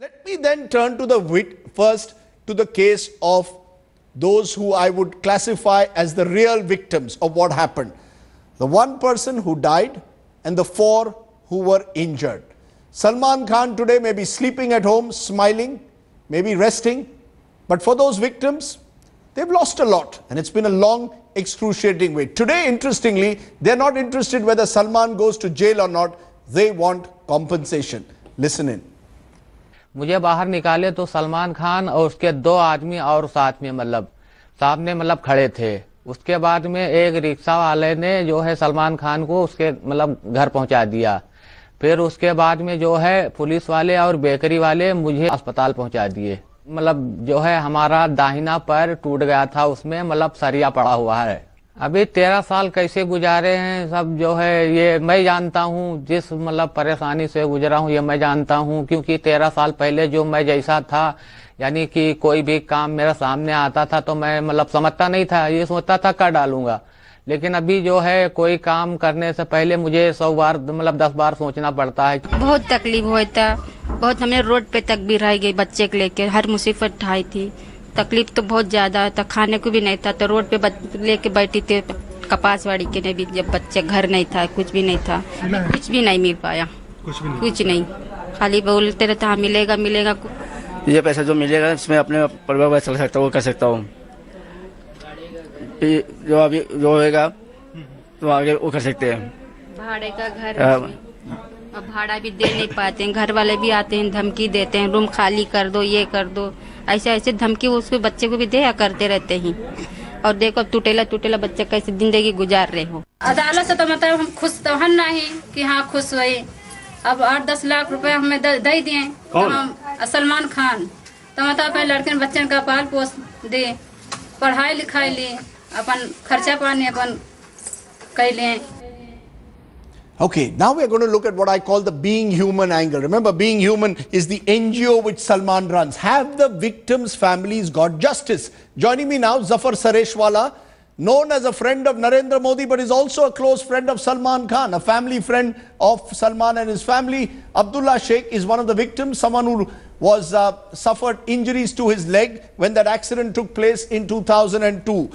Let me then turn to first to the case of those who I would classify as the real victims of what happened. The one person who died and the 4 who were injured. Salman Khan today may be sleeping at home, smiling, maybe resting, but for those victims, they've lost a lot, and it's been a long, excruciating wait. Today, interestingly, they're not interested whether Salman goes to jail or not. They want compensation. Listen in. मुझे बाहर निकाले तो सलमान खान और उसके 2 आदमी और साथ में सामने खड़े थे। उसके बाद में एक रिक्शा वाले ने जो है सलमान खान को उसके घर पहुंचा दिया। फिर उसके बाद में जो है पुलिस वाले और बेकरी वाले मुझे अस्पताल पहुंचा दिए। जो है हमारा दाहिना पैर टूट गया था, उसमें सरिया पड़ा हुआ है। अभी 13 साल कैसे गुजारे हैं सब जो है ये मैं जानता हूँ। जिस परेशानी से गुजरा हूँ ये मैं जानता हूँ, क्योंकि 13 साल पहले जो मैं जैसा था, यानी कि कोई भी काम मेरा सामने आता था तो मैं समझता नहीं था, ये सोचता था कर डालूंगा। लेकिन अभी जो है कोई काम करने से पहले मुझे 100 बार 10 बार सोचना पड़ता है। बहुत तकलीफ होता, बहुत हमने रोड पे तक भी रह गई, बच्चे को लेके हर मुसीबत उठाई थी। तकलीफ तो बहुत ज्यादा था, खाने को भी नहीं था तो रोड पे लेके बैठी थी। कपासवाड़ी के ने भी जब बच्चे घर नहीं था, कुछ भी नहीं था, कुछ भी नहीं मिल पाया, कुछ नहीं। खाली बोलते रहता हाँ मिलेगा मिलेगा। ये पैसा जो मिलेगा इसमें अपने परिवार को चला सकता हूँ, कर सकता हूँ। जो अभी जो होएगा तो आगे वो कर सकते हैं। भाड़े का घर अब भाड़ा भी दे नहीं पाते हैं, घर वाले भी आते हैं धमकी देते हैं, रूम खाली कर दो, ये कर दो, ऐसे ऐसे धमकी उसके बच्चे को भी दिया करते रहते हैं। और देखो अब टूटेला बच्चा कैसे जिंदगी गुजार रहे हो। अदालत से तो हम खुश तो हम नहीं कि हाँ खुश हुए। अब 8-10 लाख रुपए हमें दे दिए सलमान खान, तो अपने लड़के बच्चन का पाल पोस दे, पढ़ाई लिखाई ले, अपन खर्चा पानी अपन कैले। Okay, now we're going to look at what I call the Being Human angle. Remember, Being Human is the NGO which Salman runs. Have the victims' families got justice? Joining me now, Zafar Sareshwala, known as a friend of Narendra Modi, but is also a close friend of Salman Khan, a family friend of Salman and his family. Abdullah Sheikh is one of the victims, someone who was suffered injuries to his leg when that accident took place in 2002.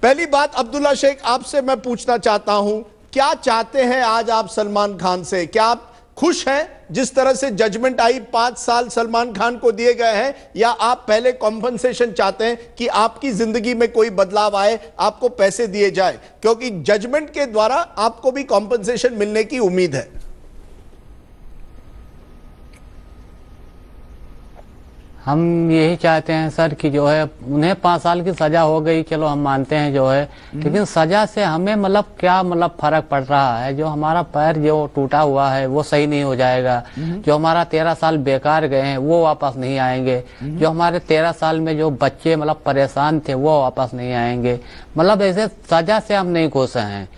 पहली बात अब्दुल्ला शेख आपसे मैं पूछना चाहता हूं, क्या चाहते हैं आज आप सलमान खान से? क्या आप खुश हैं जिस तरह से जजमेंट आई 5 साल सलमान खान को दिए गए हैं, या आप पहले कॉम्पनसेशन चाहते हैं कि आपकी जिंदगी में कोई बदलाव आए, आपको पैसे दिए जाए? क्योंकि जजमेंट के द्वारा आपको भी कॉम्पनसेशन मिलने की उम्मीद है। हम यही चाहते हैं सर कि जो है उन्हें 5 साल की सजा हो गई, चलो हम मानते हैं जो है, लेकिन सजा से हमें क्या फर्क पड़ रहा है? जो हमारा पैर जो टूटा हुआ है वो सही नहीं हो जाएगा, जो हमारा 13 साल बेकार गए हैं वो वापस नहीं आएंगे, जो हमारे 13 साल में जो बच्चे परेशान थे वो वापस नहीं आएंगे। ऐसे सजा से हम नहीं खुश हैं।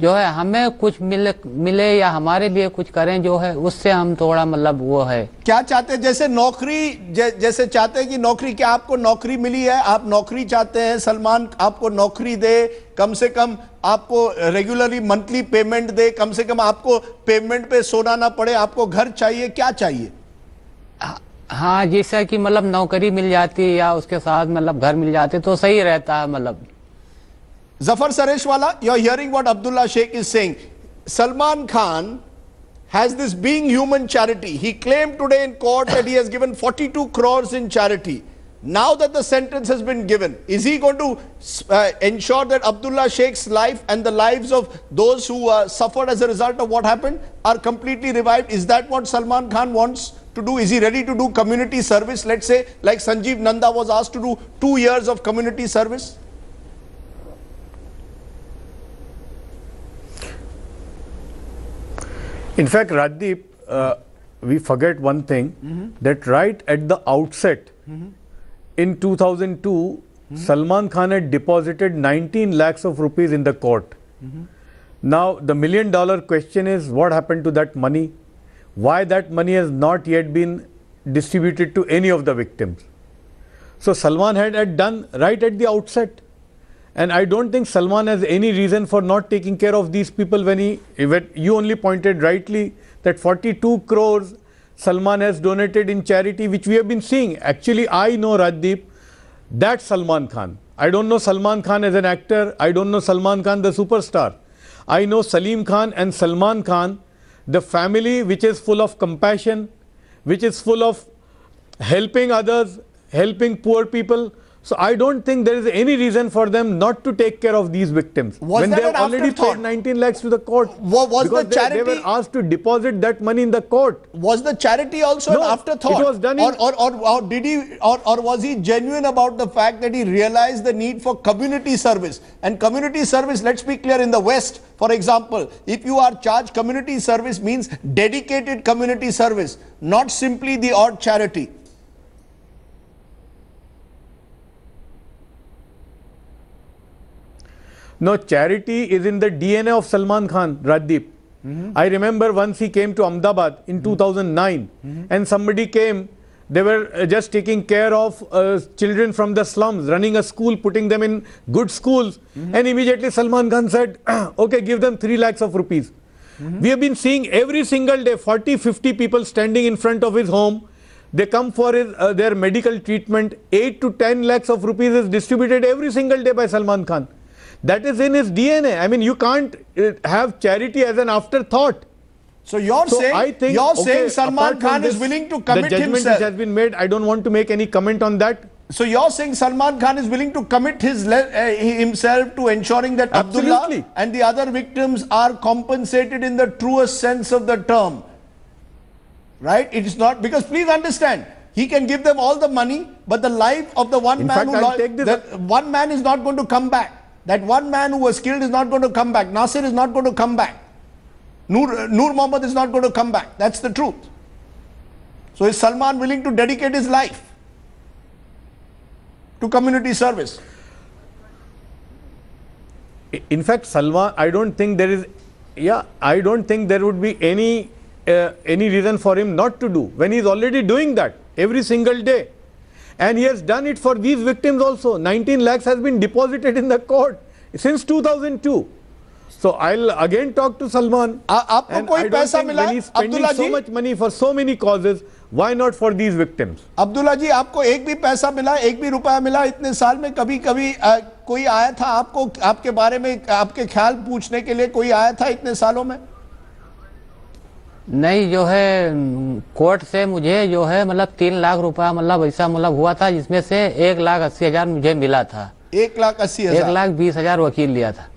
जो है हमें कुछ मिले या हमारे लिए कुछ करें, जो है उससे हम थोड़ा वो है। क्या चाहते हैं? जैसे नौकरी, जैसे चाहते हैं कि नौकरी, क्या आपको नौकरी मिली है? आप नौकरी चाहते हैं, सलमान आपको नौकरी दे, कम से कम आपको रेगुलरली मंथली पेमेंट दे, कम से कम आपको पेमेंट पे सोना ना पड़े, आपको घर चाहिए, क्या चाहिए? हाँ, जैसा कि नौकरी मिल जाती या उसके साथ घर मिल जाते तो सही रहता है। Zafar Sareshwala, you're hearing what Abdullah Sheikh is saying. Salman Khan has this Being Human charity. He claimed today in court that he has given 42 crores in charity. Now that the sentence has been given, is he going to ensure that Abdullah Sheikh's life and the lives of those who suffered as a result of what happened are completely revived? Is that what Salman Khan wants to do? Is he ready to do community service? Let's say like Sanjeev Nanda was asked to do 2 years of community service. In fact, Rajdeep, we forget one thing, that right at the outset, in 2002, Salman Khan had deposited 19 lakhs of rupees in the court. Now, the $1 million question is, what happened to that money? Why that money has not yet been distributed to any of the victims? So, Salman had done right at the outset. And I don't think Salman has any reason for not taking care of these people when you only pointed rightly that 42 crores Salman has donated in charity, which we have been seeing. Actually, I know, Rajdeep, that Salman Khan. I don't know Salman Khan as an actor. I don't know Salman Khan, the superstar. I know Salim Khan and Salman Khan, the family which is full of compassion, which is full of helping others, helping poor people. So I don't think there is any reason for them not to take care of these victims. Was when that they have an already afterthought? paid 19 lakhs to the court. Was because the charity... they were asked to deposit that money in the court. Was the charity also No, an afterthought? it was done in... or did he, or was he genuine about the fact that he realized the need for community service? And community service, let's be clear, in the West, for example, if you are charged, community service means dedicated community service, not simply the odd charity. No, charity is in the DNA of Salman Khan, Rajdeep. I remember once he came to Ahmedabad in 2009 and somebody came, they were just taking care of children from the slums, running a school, putting them in good schools, and immediately Salman Khan said, okay, give them 3 lakhs of rupees. We have been seeing every single day 40-50 people standing in front of his home. They come for their medical treatment. 8 to 10 lakhs of rupees is distributed every single day by Salman Khan. That is in his DNA. I mean, you can't have charity as an afterthought. So you're saying Salman Khan is willing to commit the judgment himself. which has been made, I don't want to make any comment on that. So you're saying Salman Khan is willing to commit himself to ensuring that Absolutely. Abdullah and the other victims are compensated in the truest sense of the term. Right? It is not, because please understand, he can give them all the money, but the life of the one man one man is not going to come back. That one man who was killed is not going to come back. Nasir is not going to come back. Nur Mohammed is not going to come back. That's the truth. So is Salman willing to dedicate his life to community service? In fact, Salman, I don't think there is, I don't think there would be any reason for him not to do, when he is already doing that every single day. And he has done it for these victims also. 19 lakhs has been deposited in the court since 2002. So I'll again talk to Salman. आपको कोई पैसा मिला? When he's spending so much money for so many causes, why not for these victims? Abdullah जी, आपको एक भी पैसा मिला, एक भी रुपया मिला इतने साल में? कभी कोई आया था आपको, आपके बारे में आपके ख्याल पूछने के लिए कोई आया था इतने सालों में? नहीं, जो है कोर्ट से मुझे जो है मतलब 3 लाख रुपया मतलब ऐसा मतलब हुआ था, जिसमें से 1,80,000 मुझे मिला था। 1,80,000? 1,20,000 वकील लिया था।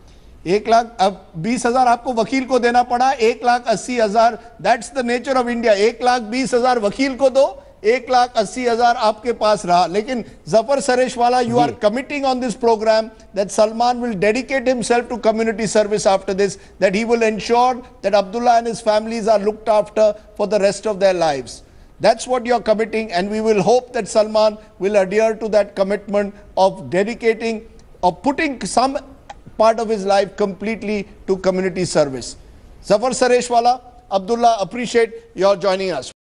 1,20,000 आपको वकील को देना पड़ा। 1,80,000, that's the nature of India. 1,20,000 वकील को दो, 1,80,000 आपके पास रहा। लेकिन Zafar Sareshwala, you are committing on this program that Salman will dedicate himself to community service after this, that he will ensure that Abdullah and his families are looked after for the rest of their lives. That's what you're committing, and we will hope that Salman will adhere to that commitment of dedicating or putting some part of his life completely to community service. Zafar Sareshwala, Abdullah, appreciate your joining us.